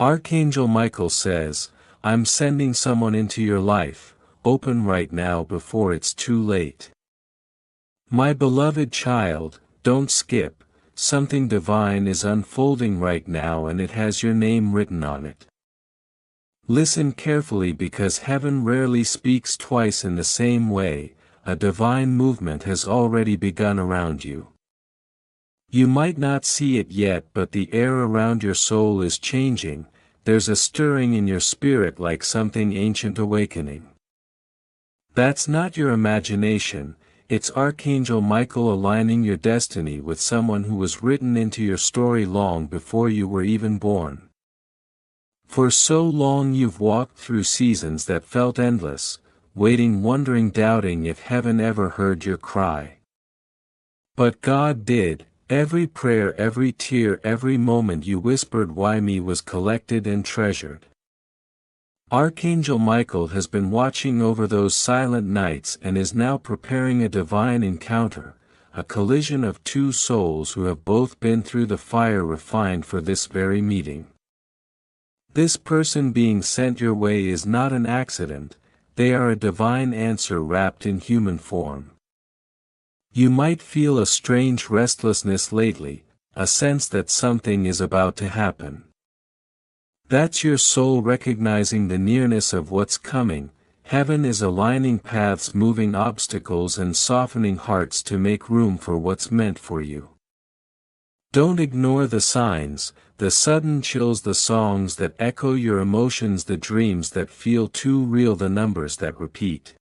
Archangel Michael says, I'm sending someone into your life, open right now before it's too late. My beloved child, don't skip, something divine is unfolding right now and it has your name written on it. Listen carefully because heaven rarely speaks twice in the same way, a divine movement has already begun around you. You might not see it yet, but the air around your soul is changing, there's a stirring in your spirit like something ancient awakening. That's not your imagination, it's Archangel Michael aligning your destiny with someone who was written into your story long before you were even born. For so long you've walked through seasons that felt endless, waiting, wondering, doubting if heaven ever heard your cry. But God did. Every prayer, every tear, every moment you whispered why me was collected and treasured. Archangel Michael has been watching over those silent nights and is now preparing a divine encounter, a collision of two souls who have both been through the fire refined for this very meeting. This person being sent your way is not an accident, they are a divine answer wrapped in human form. You might feel a strange restlessness lately, a sense that something is about to happen. That's your soul recognizing the nearness of what's coming. Heaven is aligning paths, moving obstacles and softening hearts to make room for what's meant for you. Don't ignore the signs, the sudden chills, the songs that echo your emotions, the dreams that feel too real, the numbers that repeat.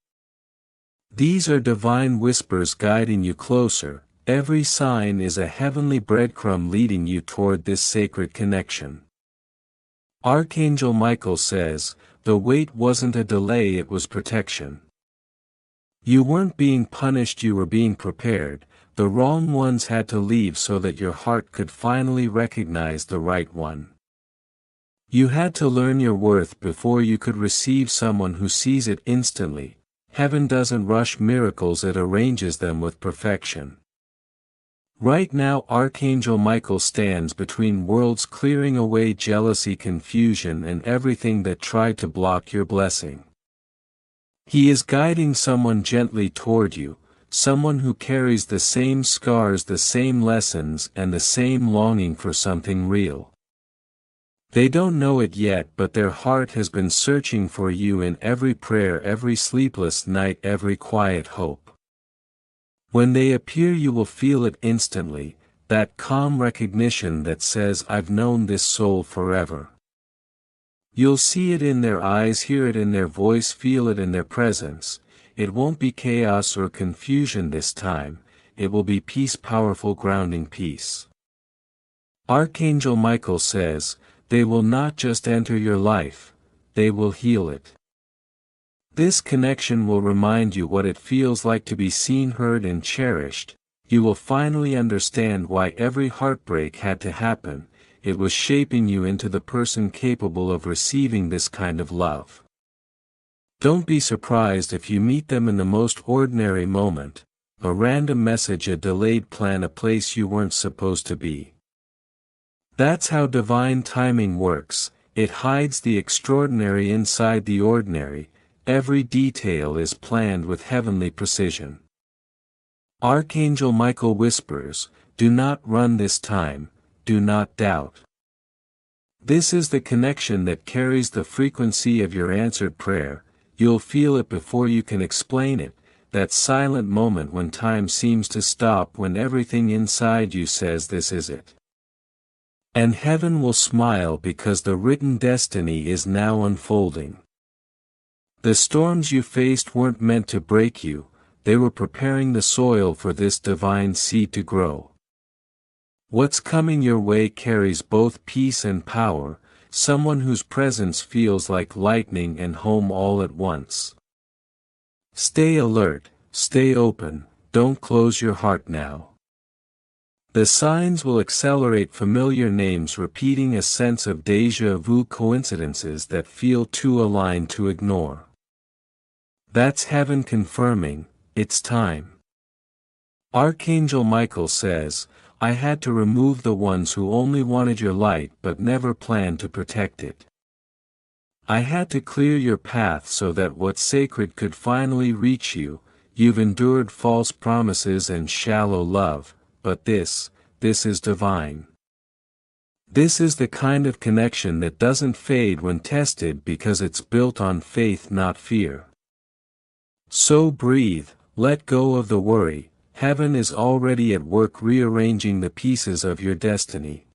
These are divine whispers guiding you closer. Every sign is a heavenly breadcrumb leading you toward this sacred connection. Archangel Michael says, the wait wasn't a delay, it was protection. You weren't being punished, you were being prepared. The wrong ones had to leave so that your heart could finally recognize the right one. You had to learn your worth before you could receive someone who sees it instantly. Heaven doesn't rush miracles, it arranges them with perfection. Right now Archangel Michael stands between worlds, clearing away jealousy, confusion and everything that tried to block your blessing. He is guiding someone gently toward you, someone who carries the same scars, the same lessons and the same longing for something real. They don't know it yet, but their heart has been searching for you in every prayer, every sleepless night, every quiet hope. When they appear you will feel it instantly, that calm recognition that says, I've known this soul forever. You'll see it in their eyes, hear it in their voice, feel it in their presence. It won't be chaos or confusion this time, it will be peace, powerful grounding peace. Archangel Michael says, they will not just enter your life, they will heal it. This connection will remind you what it feels like to be seen, heard and cherished. You will finally understand why every heartbreak had to happen. It was shaping you into the person capable of receiving this kind of love. Don't be surprised if you meet them in the most ordinary moment, a random message, a delayed plan, a place you weren't supposed to be. That's how divine timing works, it hides the extraordinary inside the ordinary, every detail is planned with heavenly precision. Archangel Michael whispers, do not run this time, do not doubt. This is the connection that carries the frequency of your answered prayer, you'll feel it before you can explain it, that silent moment when time seems to stop, when everything inside you says this is it. And heaven will smile because the written destiny is now unfolding. The storms you faced weren't meant to break you, they were preparing the soil for this divine seed to grow. What's coming your way carries both peace and power, someone whose presence feels like lightning and home all at once. Stay alert, stay open, don't close your heart now. The signs will accelerate, familiar names repeating, a sense of déjà vu, coincidences that feel too aligned to ignore. That's heaven confirming, it's time. Archangel Michael says, I had to remove the ones who only wanted your light but never planned to protect it. I had to clear your path so that what's sacred could finally reach you. You've endured false promises and shallow love, but this is divine. This is the kind of connection that doesn't fade when tested because it's built on faith, not fear. So breathe, let go of the worry. Heaven is already at work rearranging the pieces of your destiny.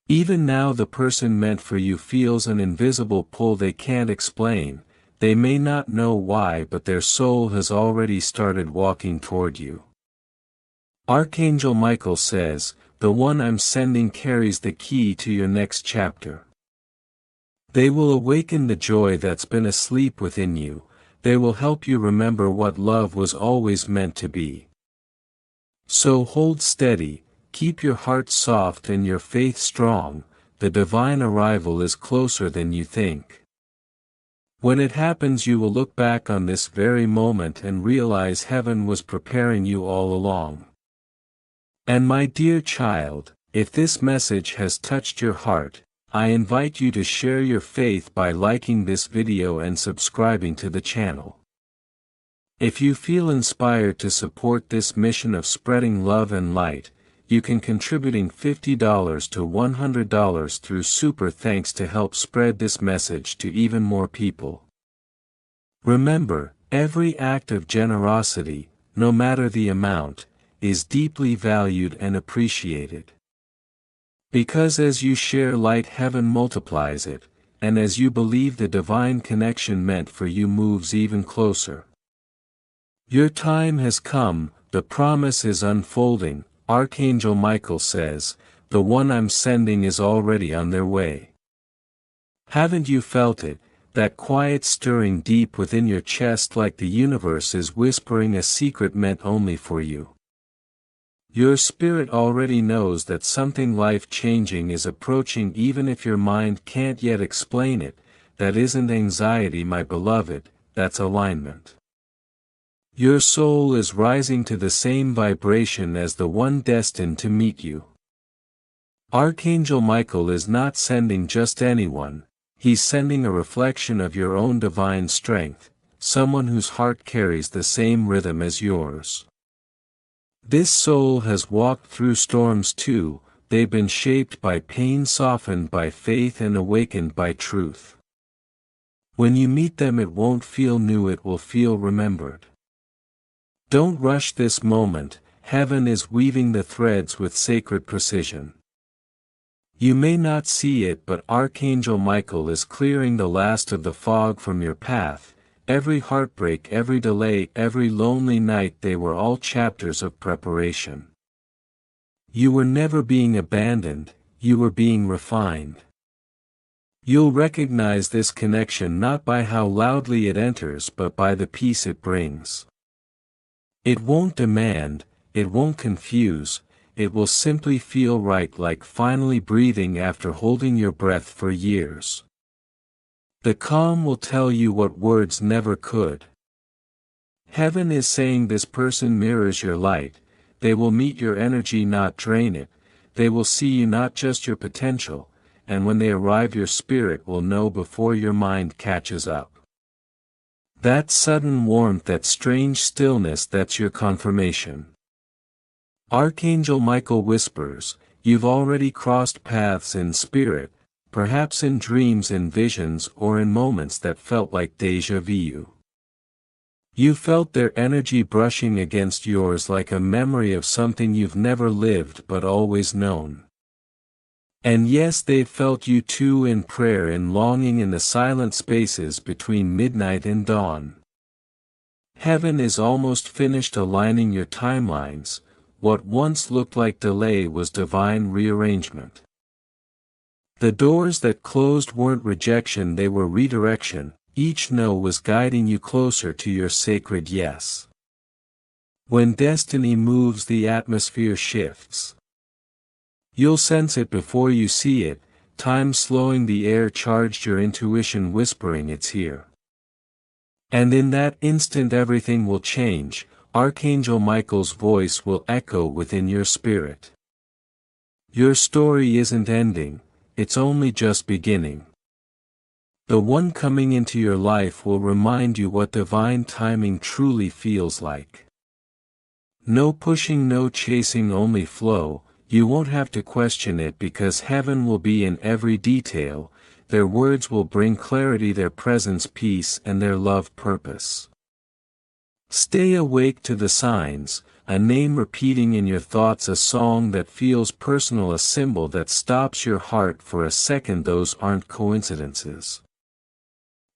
Even now the person meant for you feels an invisible pull they can't explain. They may not know why, but their soul has already started walking toward you. Archangel Michael says, "The one I'm sending carries the key to your next chapter." They will awaken the joy that's been asleep within you. They will help you remember what love was always meant to be. So hold steady, keep your heart soft and your faith strong. The divine arrival is closer than you think. When it happens, you will look back on this very moment and realize heaven was preparing you all along. And my dear child, if this message has touched your heart, I invite you to share your faith by liking this video and subscribing to the channel. If you feel inspired to support this mission of spreading love and light, you can contributing $50 to $100 through Super Thanks to help spread this message to even more people. Remember, every act of generosity, no matter the amount, is deeply valued and appreciated. Because as you share light, heaven multiplies it, and as you believe, the divine connection meant for you moves even closer. Your time has come, the promise is unfolding. Archangel Michael says, "The one I'm sending is already on their way." Haven't you felt it, that quiet stirring deep within your chest, like the universe is whispering a secret meant only for you? Your spirit already knows that something life-changing is approaching, even if your mind can't yet explain it. That isn't anxiety, my beloved, that's alignment. Your soul is rising to the same vibration as the one destined to meet you. Archangel Michael is not sending just anyone, he's sending a reflection of your own divine strength, someone whose heart carries the same rhythm as yours. This soul has walked through storms too, they've been shaped by pain, softened by faith, and awakened by truth. When you meet them, it won't feel new, it will feel remembered. Don't rush this moment, heaven is weaving the threads with sacred precision. You may not see it, but Archangel Michael is clearing the last of the fog from your path. Every heartbreak, every delay, every lonely night, they were all chapters of preparation. You were never being abandoned, you were being refined. You'll recognize this connection not by how loudly it enters, but by the peace it brings. It won't demand, it won't confuse, it will simply feel right, like finally breathing after holding your breath for years. The calm will tell you what words never could. Heaven is saying this person mirrors your light, they will meet your energy, not drain it, they will see you, not just your potential, and when they arrive, your spirit will know before your mind catches up. That sudden warmth, that strange stillness, that's your confirmation. Archangel Michael whispers, you've already crossed paths in spirit, perhaps in dreams, in visions, or in moments that felt like déjà vu. You felt their energy brushing against yours, like a memory of something you've never lived but always known. And yes, they felt you too, in prayer, in longing, in the silent spaces between midnight and dawn. Heaven is almost finished aligning your timelines. What once looked like delay was divine rearrangement. The doors that closed weren't rejection, they were redirection. Each no was guiding you closer to your sacred yes. When destiny moves, the atmosphere shifts. You'll sense it before you see it, time slowing, the air charged, your intuition whispering it's here. And in that instant everything will change. Archangel Michael's voice will echo within your spirit. Your story isn't ending, it's only just beginning. The one coming into your life will remind you what divine timing truly feels like. No pushing, no chasing, only flow. You won't have to question it because heaven will be in every detail, their words will bring clarity, their presence peace, and their love purpose. Stay awake to the signs, a name repeating in your thoughts, a song that feels personal, a symbol that stops your heart for a second. Those aren't coincidences.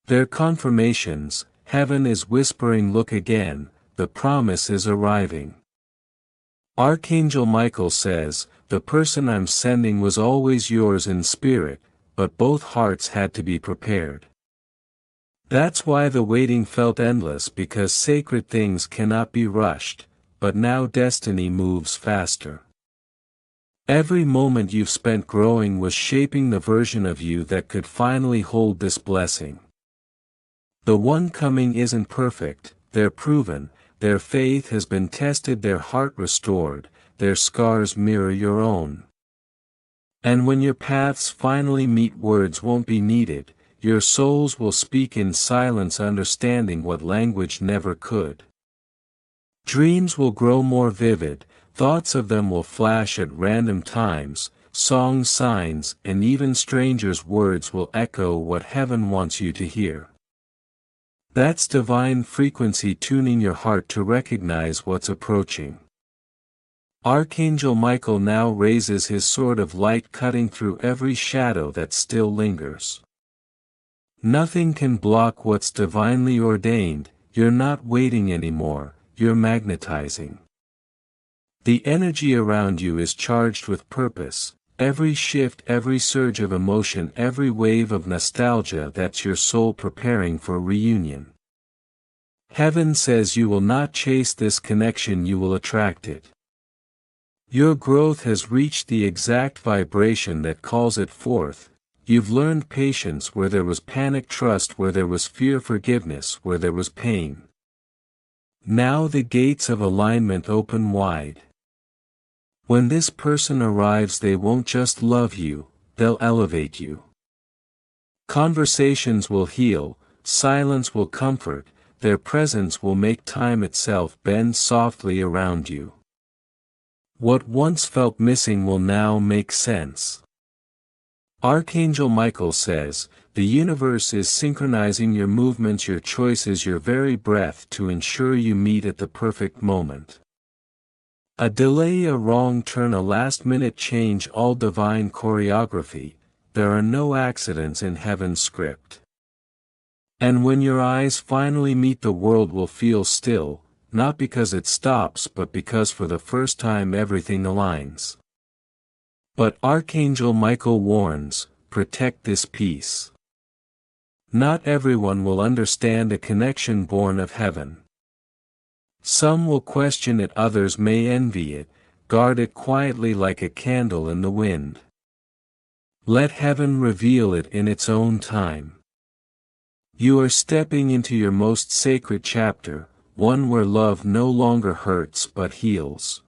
They're confirmations. Heaven is whispering, look again, the promise is arriving. Archangel Michael says, the person I'm sending was always yours in spirit, but both hearts had to be prepared. That's why the waiting felt endless, because sacred things cannot be rushed, but now destiny moves faster. Every moment you've spent growing was shaping the version of you that could finally hold this blessing. The one coming isn't perfect, they're proven, their faith has been tested, their heart restored, their scars mirror your own. And when your paths finally meet, words won't be needed, your souls will speak in silence, understanding what language never could. Dreams will grow more vivid, thoughts of them will flash at random times, songs, signs, and even strangers' words will echo what heaven wants you to hear. That's divine frequency tuning your heart to recognize what's approaching. Archangel Michael now raises his sword of light, cutting through every shadow that still lingers. Nothing can block what's divinely ordained. You're not waiting anymore, you're magnetizing. The energy around you is charged with purpose. Every shift, every surge of emotion, every wave of nostalgia, that's your soul preparing for reunion. Heaven says you will not chase this connection, you will attract it. Your growth has reached the exact vibration that calls it forth. You've learned patience where there was panic, trust where there was fear, forgiveness where there was pain. Now the gates of alignment open wide. When this person arrives, they won't just love you, they'll elevate you. Conversations will heal, silence will comfort, their presence will make time itself bend softly around you. What once felt missing will now make sense. Archangel Michael says, the universe is synchronizing your movements, your choices, your very breath to ensure you meet at the perfect moment. A delay, a wrong turn, a last-minute change, all divine choreography. There are no accidents in heaven's script. And when your eyes finally meet, the world will feel still, not because it stops, but because for the first time everything aligns. But Archangel Michael warns, protect this peace. Not everyone will understand a connection born of heaven. Some will question it, others may envy it, guard it quietly like a candle in the wind. Let heaven reveal it in its own time. You are stepping into your most sacred chapter, one where love no longer hurts but heals.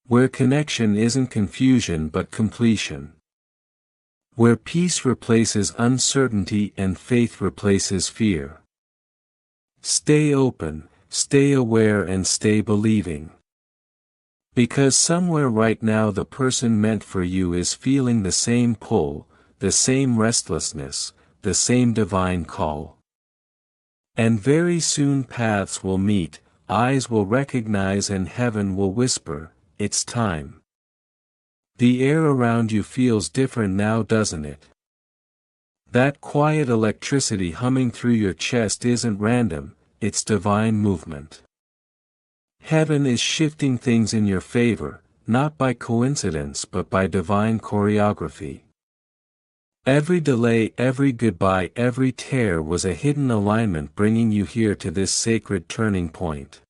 Where connection isn't confusion but completion. Where peace replaces uncertainty and faith replaces fear. Stay open, stay aware, and stay believing. Because somewhere right now the person meant for you is feeling the same pull, the same restlessness, the same divine call. And very soon paths will meet, eyes will recognize, and heaven will whisper, it's time. The air around you feels different now, doesn't it? That quiet electricity humming through your chest isn't random, it's divine movement. Heaven is shifting things in your favor, not by coincidence but by divine choreography. Every delay, every goodbye, every tear was a hidden alignment bringing you here to this sacred turning point.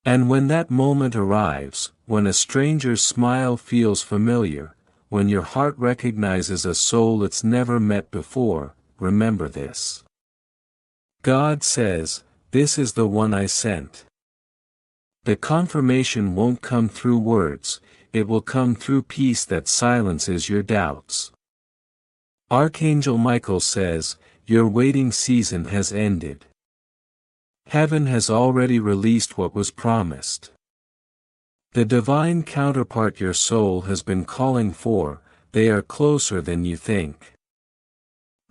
And when that moment arrives, when a stranger's smile feels familiar, when your heart recognizes a soul it's never met before, remember this. God says, this is the one I sent. The confirmation won't come through words, it will come through peace that silences your doubts. Archangel Michael says, your waiting season has ended. Heaven has already released what was promised. The divine counterpart your soul has been calling for, they are closer than you think.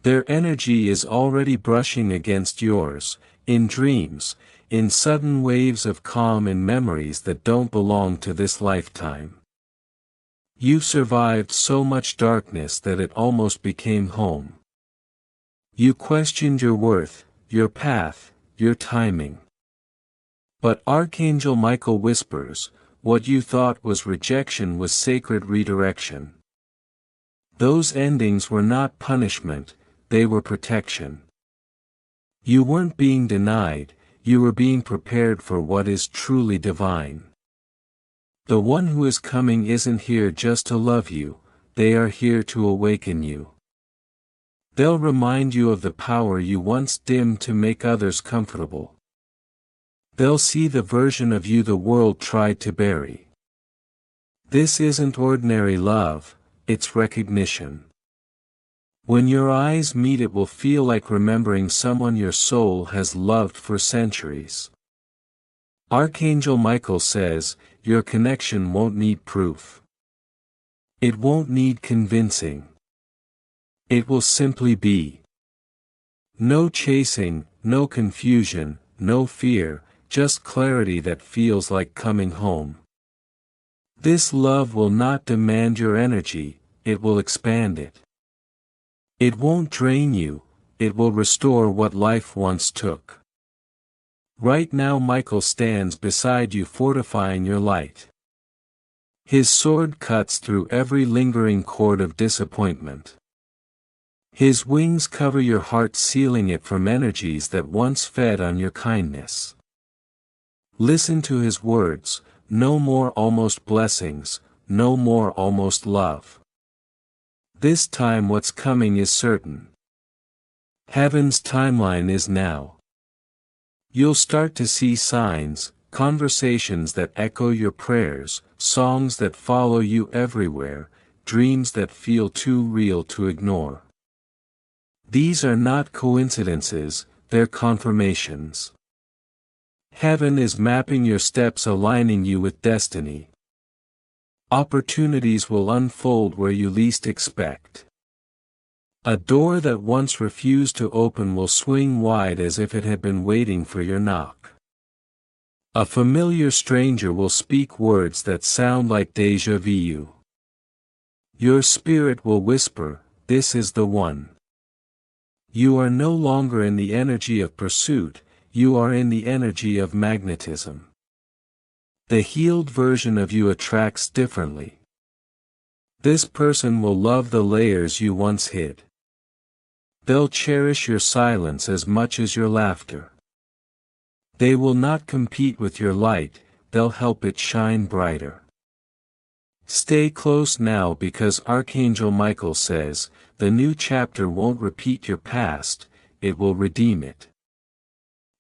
Their energy is already brushing against yours, in dreams, in sudden waves of calm and memories that don't belong to this lifetime. You survived so much darkness that it almost became home. You questioned your worth, your path, your timing. But Archangel Michael whispers, what you thought was rejection was sacred redirection. Those endings were not punishment, they were protection. You weren't being denied, you were being prepared for what is truly divine. The one who is coming isn't here just to love you, they are here to awaken you. They'll remind you of the power you once dimmed to make others comfortable. They'll see the version of you the world tried to bury. This isn't ordinary love, it's recognition. When your eyes meet, it will feel like remembering someone your soul has loved for centuries. Archangel Michael says, your connection won't need proof. It won't need convincing. It will simply be. No chasing, no confusion, no fear, just clarity that feels like coming home. This love will not demand your energy, it will expand it. It won't drain you, it will restore what life once took. Right now Michael stands beside you, fortifying your light. His sword cuts through every lingering cord of disappointment. His wings cover your heart, sealing it from energies that once fed on your kindness. Listen to his words, no more almost blessings, no more almost love. This time what's coming is certain. Heaven's timeline is now. You'll start to see signs, conversations that echo your prayers, songs that follow you everywhere, dreams that feel too real to ignore. These are not coincidences, they're confirmations. Heaven is mapping your steps, aligning you with destiny. Opportunities will unfold where you least expect. A door that once refused to open will swing wide as if it had been waiting for your knock. A familiar stranger will speak words that sound like déjà vu. Your spirit will whisper, this is the one. You are no longer in the energy of pursuit, you are in the energy of magnetism. The healed version of you attracts differently. This person will love the layers you once hid. They'll cherish your silence as much as your laughter. They will not compete with your light, they'll help it shine brighter. Stay close now, because Archangel Michael says, the new chapter won't repeat your past, it will redeem it.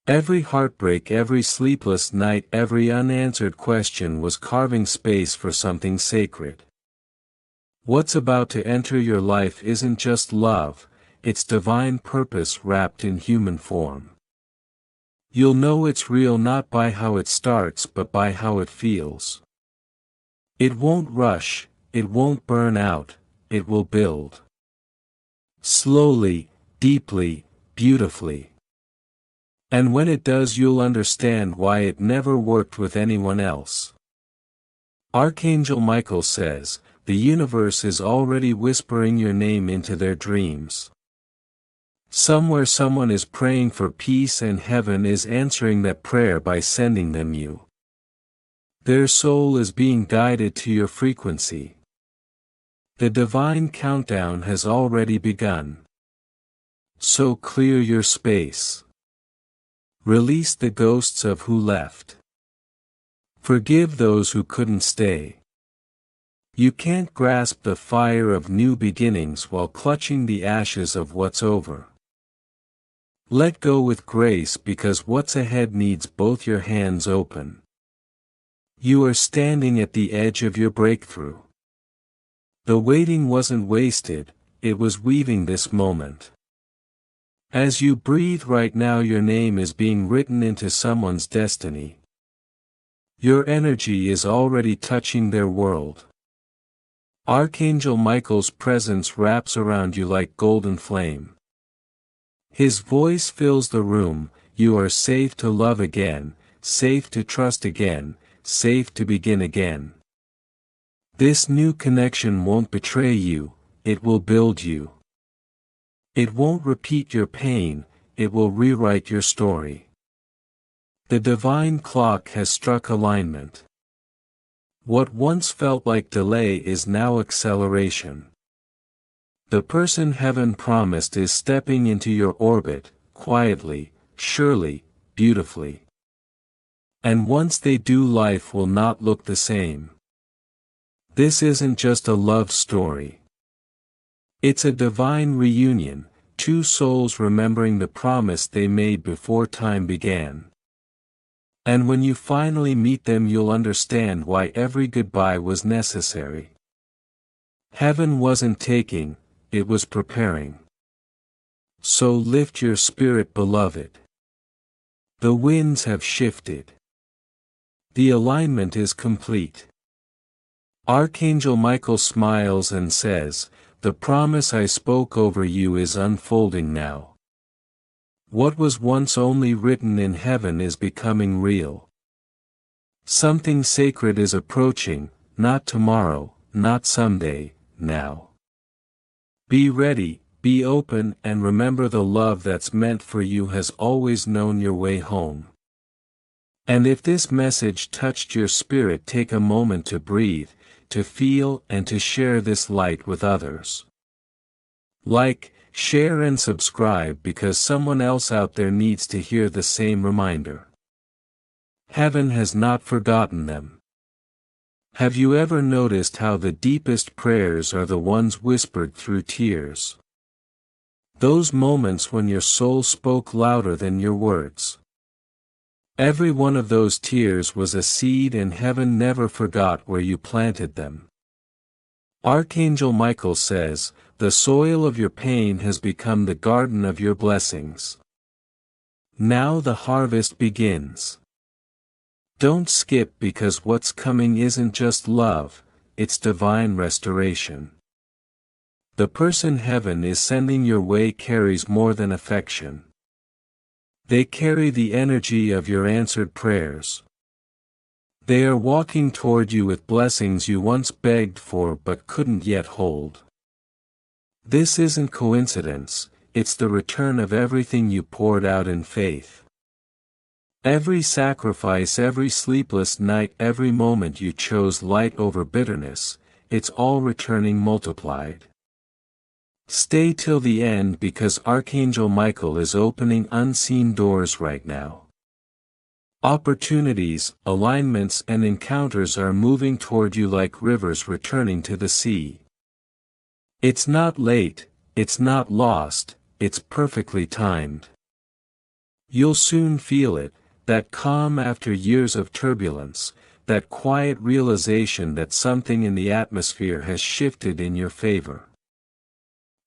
Every heartbreak, every sleepless night, every unanswered question was carving space for something sacred. What's about to enter your life isn't just love, it's divine purpose wrapped in human form. You'll know it's real not by how it starts but by how it feels. It won't rush, it won't burn out, it will build. Slowly, deeply, beautifully. And when it does, you'll understand why it never worked with anyone else. Archangel Michael says, the universe is already whispering your name into their dreams. Somewhere someone is praying for peace, and heaven is answering that prayer by sending them you. Their soul is being guided to your frequency. The divine countdown has already begun. So clear your space. Release the ghosts of who left. Forgive those who couldn't stay. You can't grasp the fire of new beginnings while clutching the ashes of what's over. Let go with grace, because what's ahead needs both your hands open. You are standing at the edge of your breakthrough. The waiting wasn't wasted, it was weaving this moment. As you breathe right now, your name is being written into someone's destiny. Your energy is already touching their world. Archangel Michael's presence wraps around you like golden flame. His voice fills the room. You are safe to love again, safe to trust again, safe to begin again. This new connection won't betray you, it will build you. It won't repeat your pain, it will rewrite your story. The divine clock has struck alignment. What once felt like delay is now acceleration. The person heaven promised is stepping into your orbit, quietly, surely, beautifully. And once they do, life will not look the same. This isn't just a love story. It's a divine reunion, two souls remembering the promise they made before time began. And when you finally meet them, you'll understand why every goodbye was necessary. Heaven wasn't taking, it was preparing. So lift your spirit, beloved. The winds have shifted. The alignment is complete. Archangel Michael smiles and says, "The promise I spoke over you is unfolding now. What was once only written in heaven is becoming real. Something sacred is approaching, not tomorrow, not someday, now. Be ready, be open, and remember the love that's meant for you has always known your way home." And if this message touched your spirit, take a moment to breathe, to feel, and to share this light with others. Like, share and subscribe, because someone else out there needs to hear the same reminder. Heaven has not forgotten them. Have you ever noticed how the deepest prayers are the ones whispered through tears? Those moments when your soul spoke louder than your words. Every one of those tears was a seed, and heaven never forgot where you planted them. Archangel Michael says, "The soil of your pain has become the garden of your blessings. Now the harvest begins." Don't skip, because what's coming isn't just love, it's divine restoration. The person heaven is sending your way carries more than affection. They carry the energy of your answered prayers. They are walking toward you with blessings you once begged for but couldn't yet hold. This isn't coincidence, it's the return of everything you poured out in faith. Every sacrifice, every sleepless night, every moment you chose light over bitterness, it's all returning multiplied. Stay till the end, because Archangel Michael is opening unseen doors right now. Opportunities, alignments, and encounters are moving toward you like rivers returning to the sea. It's not late, it's not lost, it's perfectly timed. You'll soon feel it, that calm after years of turbulence, that quiet realization that something in the atmosphere has shifted in your favor.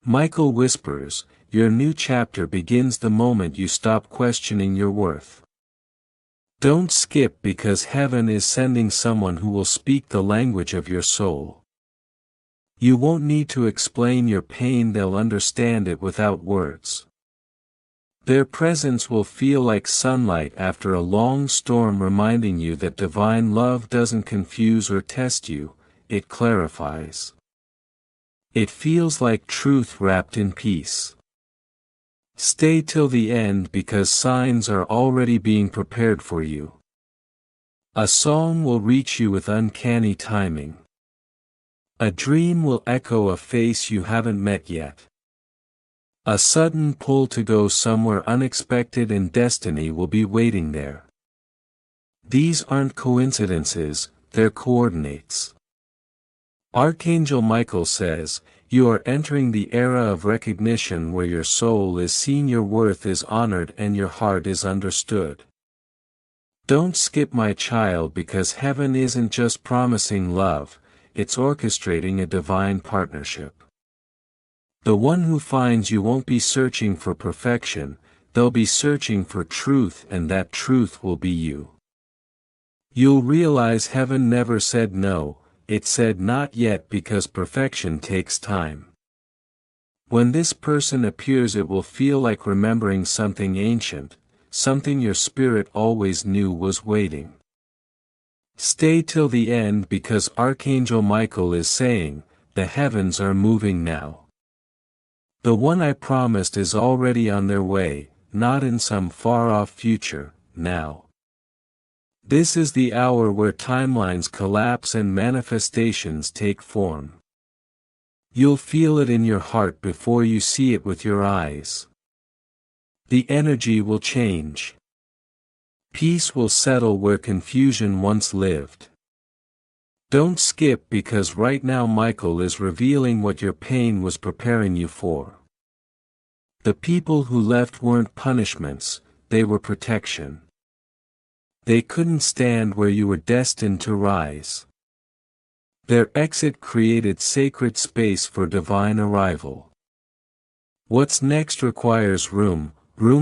Michael whispers, your new chapter begins the moment you stop questioning your worth. Don't skip, because heaven is sending someone who will speak the language of your soul. You won't need to explain your pain, they'll understand it without words. Their presence will feel like sunlight after a long storm, reminding you that divine love doesn't confuse or test you, it clarifies. It feels like truth wrapped in peace. Stay till the end, because signs are already being prepared for you. A song will reach you with uncanny timing. A dream will echo a face you haven't met yet. A sudden pull to go somewhere unexpected, and destiny will be waiting there. These aren't coincidences, they're coordinates. Archangel Michael says, you are entering the era of recognition, where your soul is seen, your worth is honored, and your heart is understood. Don't skip, my child, because heaven isn't just promising love, it's orchestrating a divine partnership. The one who finds you won't be searching for perfection, they'll be searching for truth, and that truth will be you. You'll realize heaven never said no, it said not yet, because perfection takes time. When this person appears, it will feel like remembering something ancient, something your spirit always knew was waiting. Stay till the end, because Archangel Michael is saying, the heavens are moving now. The one I promised is already on their way, not in some far-off future, now. This is the hour where timelines collapse and manifestations take form. You'll feel it in your heart before you see it with your eyes. The energy will change. Peace will settle where confusion once lived. Don't skip, because right now Michael is revealing what your pain was preparing you for. The people who left weren't punishments, they were protection. They couldn't stand where you were destined to rise. Their exit created sacred space for divine arrival. What's next requires room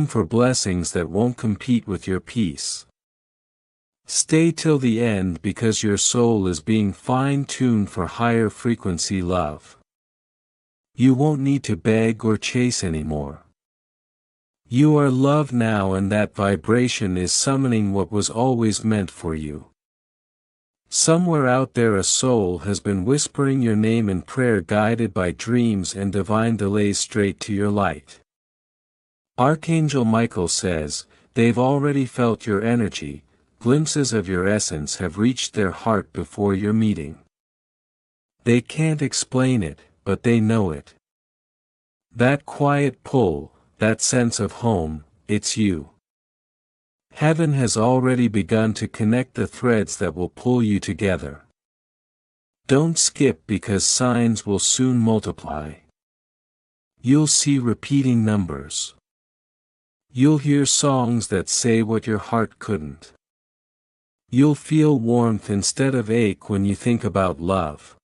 for blessings that won't compete with your peace. Stay till the end, because your soul is being fine-tuned for higher frequency love. You won't need to beg or chase anymore. You are loved now, and that vibration is summoning what was always meant for you. Somewhere out there a soul has been whispering your name in prayer, guided by dreams and divine delays straight to your light. Archangel Michael says, they've already felt your energy, glimpses of your essence have reached their heart before your meeting. They can't explain it, but they know it. That quiet pull, that sense of home, it's you. Heaven has already begun to connect the threads that will pull you together. Don't skip, because signs will soon multiply. You'll see repeating numbers. You'll hear songs that say what your heart couldn't. You'll feel warmth instead of ache when you think about love.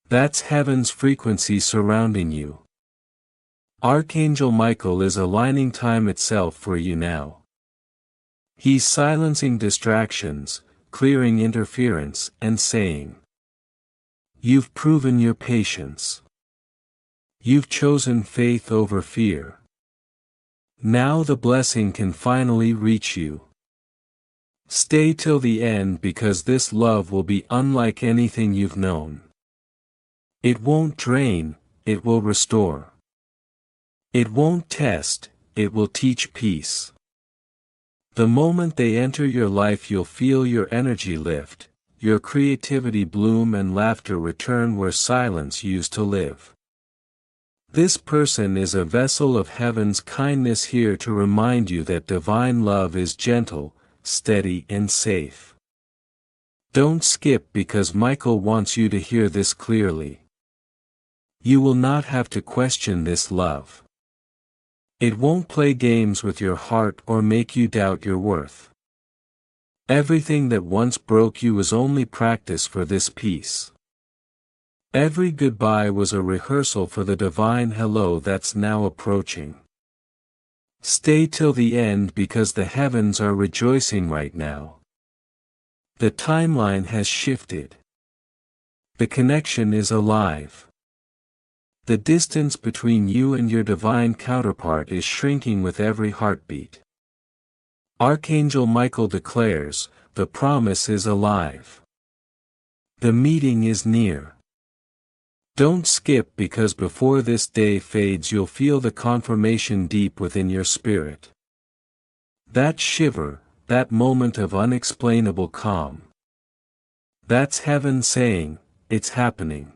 That's heaven's frequency surrounding you. Archangel Michael is aligning time itself for you now. He's silencing distractions, clearing interference, and saying, you've proven your patience. You've chosen faith over fear. Now the blessing can finally reach you. Stay till the end, because this love will be unlike anything you've known. It won't drain, it will restore. It won't test, it will teach peace. The moment they enter your life, you'll feel your energy lift, your creativity bloom, and laughter return where silence used to live. This person is a vessel of heaven's kindness, here to remind you that divine love is gentle, steady, and safe. Don't skip, because Michael wants you to hear this clearly. You will not have to question this love. It won't play games with your heart or make you doubt your worth. Everything that once broke you was only practice for this peace. Every goodbye was a rehearsal for the divine hello that's now approaching. Stay till the end, because the heavens are rejoicing right now. The timeline has shifted. The connection is alive. The distance between you and your divine counterpart is shrinking with every heartbeat. Archangel Michael declares, the promise is alive. The meeting is near. Don't skip, because before this day fades you'll feel the confirmation deep within your spirit. That shiver, that moment of unexplainable calm. That's heaven saying, it's happening.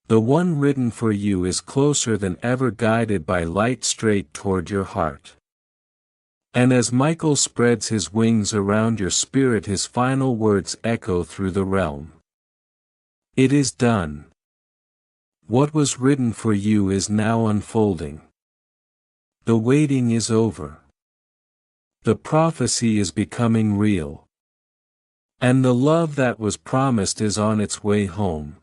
The one written for you is closer than ever, guided by light straight toward your heart. And as Michael spreads his wings around your spirit, his final words echo through the realm. It is done. What was written for you is now unfolding. The waiting is over. The prophecy is becoming real. And the love that was promised is on its way home.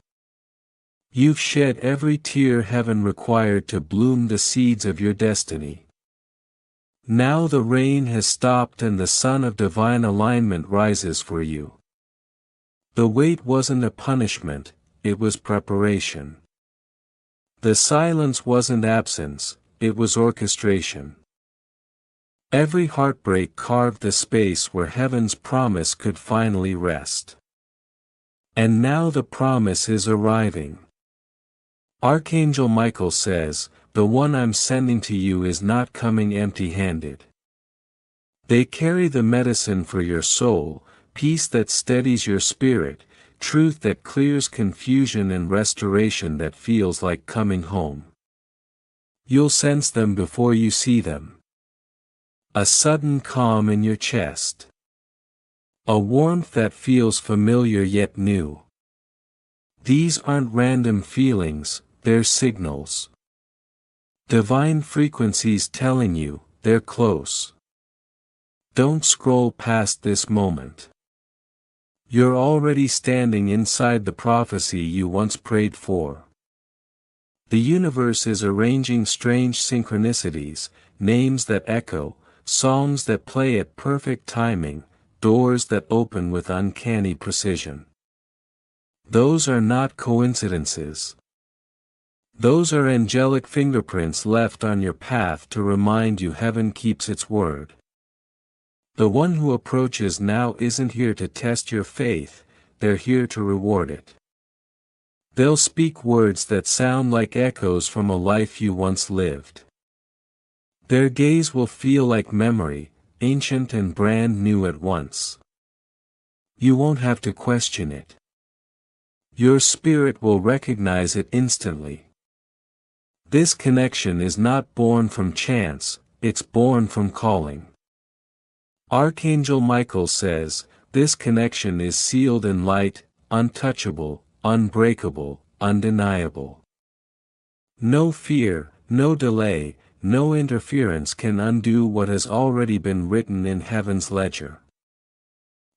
You've shed every tear heaven required to bloom the seeds of your destiny. Now the rain has stopped and the sun of divine alignment rises for you. The wait wasn't a punishment, it was preparation. The silence wasn't absence, it was orchestration. Every heartbreak carved the space where heaven's promise could finally rest. And now the promise is arriving. Archangel Michael says, "The one I'm sending to you is not coming empty-handed." They carry the medicine for your soul, peace that steadies your spirit, truth that clears confusion and restoration that feels like coming home. You'll sense them before you see them. A sudden calm in your chest. A warmth that feels familiar yet new. These aren't random feelings, they're signals. Divine frequencies telling you, they're close. Don't scroll past this moment. You're already standing inside the prophecy you once prayed for. The universe is arranging strange synchronicities, names that echo, songs that play at perfect timing, doors that open with uncanny precision. Those are not coincidences. Those are angelic fingerprints left on your path to remind you heaven keeps its word. The one who approaches now isn't here to test your faith, they're here to reward it. They'll speak words that sound like echoes from a life you once lived. Their gaze will feel like memory, ancient and brand new at once. You won't have to question it. Your spirit will recognize it instantly. This connection is not born from chance, it's born from calling. Archangel Michael says, this connection is sealed in light, untouchable, unbreakable, undeniable. No fear, no delay, no interference can undo what has already been written in heaven's ledger.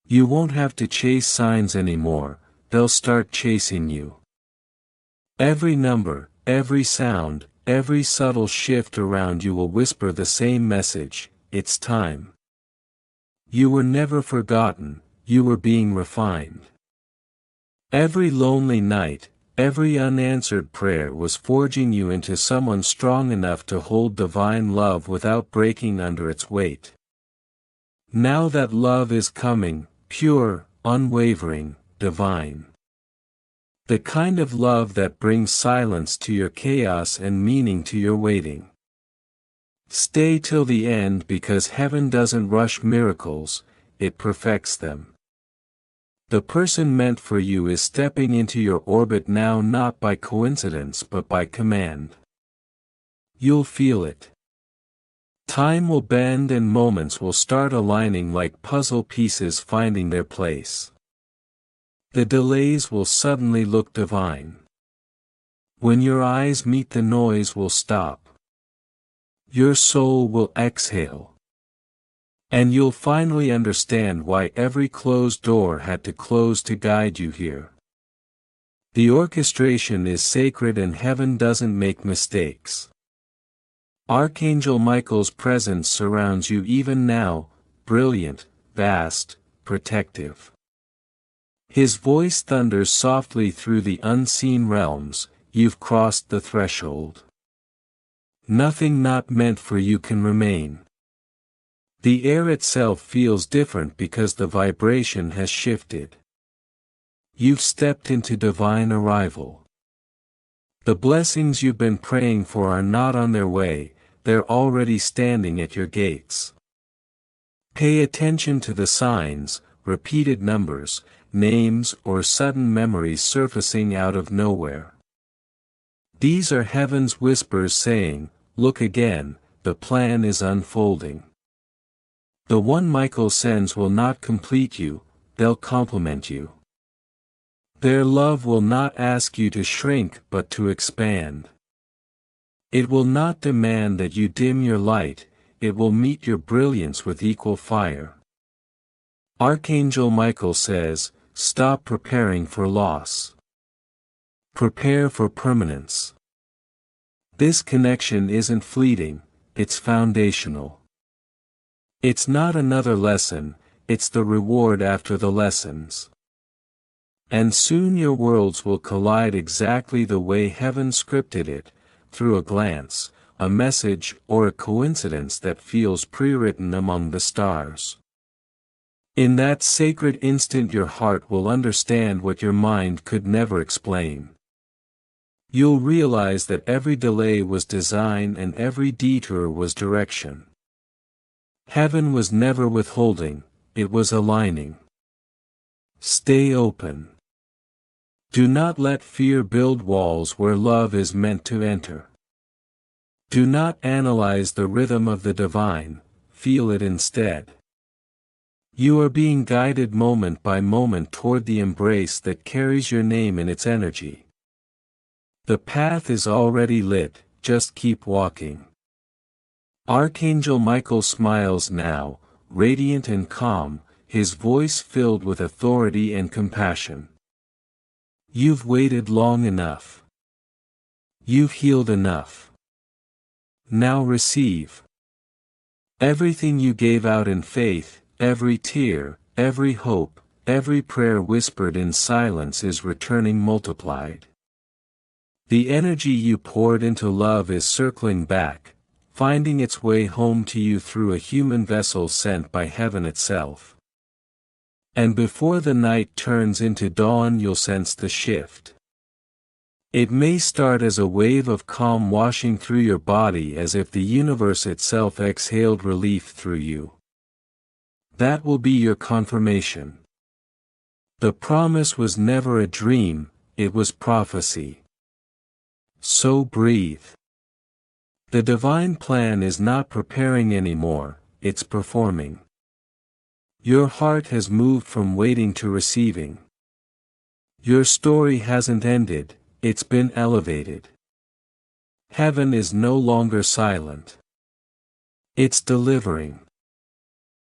You won't have to chase signs anymore, they'll start chasing you. Every number, every sound, every subtle shift around you will whisper the same message, it's time. You were never forgotten, you were being refined. Every lonely night, every unanswered prayer was forging you into someone strong enough to hold divine love without breaking under its weight. Now that love is coming, pure, unwavering, divine. The kind of love that brings silence to your chaos and meaning to your waiting. Stay till the end because heaven doesn't rush miracles, it perfects them. The person meant for you is stepping into your orbit now, not by coincidence but by command. You'll feel it. Time will bend and moments will start aligning like puzzle pieces finding their place. The delays will suddenly look divine. When your eyes meet, the noise will stop. Your soul will exhale. And you'll finally understand why every closed door had to close to guide you here. The orchestration is sacred and heaven doesn't make mistakes. Archangel Michael's presence surrounds you even now, brilliant, vast, protective. His voice thunders softly through the unseen realms, you've crossed the threshold. Nothing not meant for you can remain. The air itself feels different because the vibration has shifted. You've stepped into divine arrival. The blessings you've been praying for are not on their way, they're already standing at your gates. Pay attention to the signs, repeated numbers, names or sudden memories surfacing out of nowhere. These are heaven's whispers saying, look again, the plan is unfolding. The one Michael sends will not complete you, they'll complement you. Their love will not ask you to shrink but to expand. It will not demand that you dim your light, it will meet your brilliance with equal fire. Archangel Michael says, stop preparing for loss. Prepare for permanence. This connection isn't fleeting, it's foundational. It's not another lesson, it's the reward after the lessons. And soon your worlds will collide exactly the way heaven scripted it, through a glance, a message, or a coincidence that feels pre-written among the stars. In that sacred instant your heart will understand what your mind could never explain. You'll realize that every delay was design and every detour was direction. Heaven was never withholding, it was aligning. Stay open. Do not let fear build walls where love is meant to enter. Do not analyze the rhythm of the divine, feel it instead. You are being guided moment by moment toward the embrace that carries your name in its energy. The path is already lit, just keep walking. Archangel Michael smiles now, radiant and calm, his voice filled with authority and compassion. You've waited long enough. You've healed enough. Now receive. Everything you gave out in faith, every tear, every hope, every prayer whispered in silence is returning multiplied. The energy you poured into love is circling back, finding its way home to you through a human vessel sent by heaven itself. And before the night turns into dawn you'll sense the shift. It may start as a wave of calm washing through your body as if the universe itself exhaled relief through you. That will be your confirmation. The promise was never a dream, it was prophecy. So breathe. The divine plan is not preparing anymore, it's performing. Your heart has moved from waiting to receiving. Your story hasn't ended, it's been elevated. Heaven is no longer silent. It's delivering.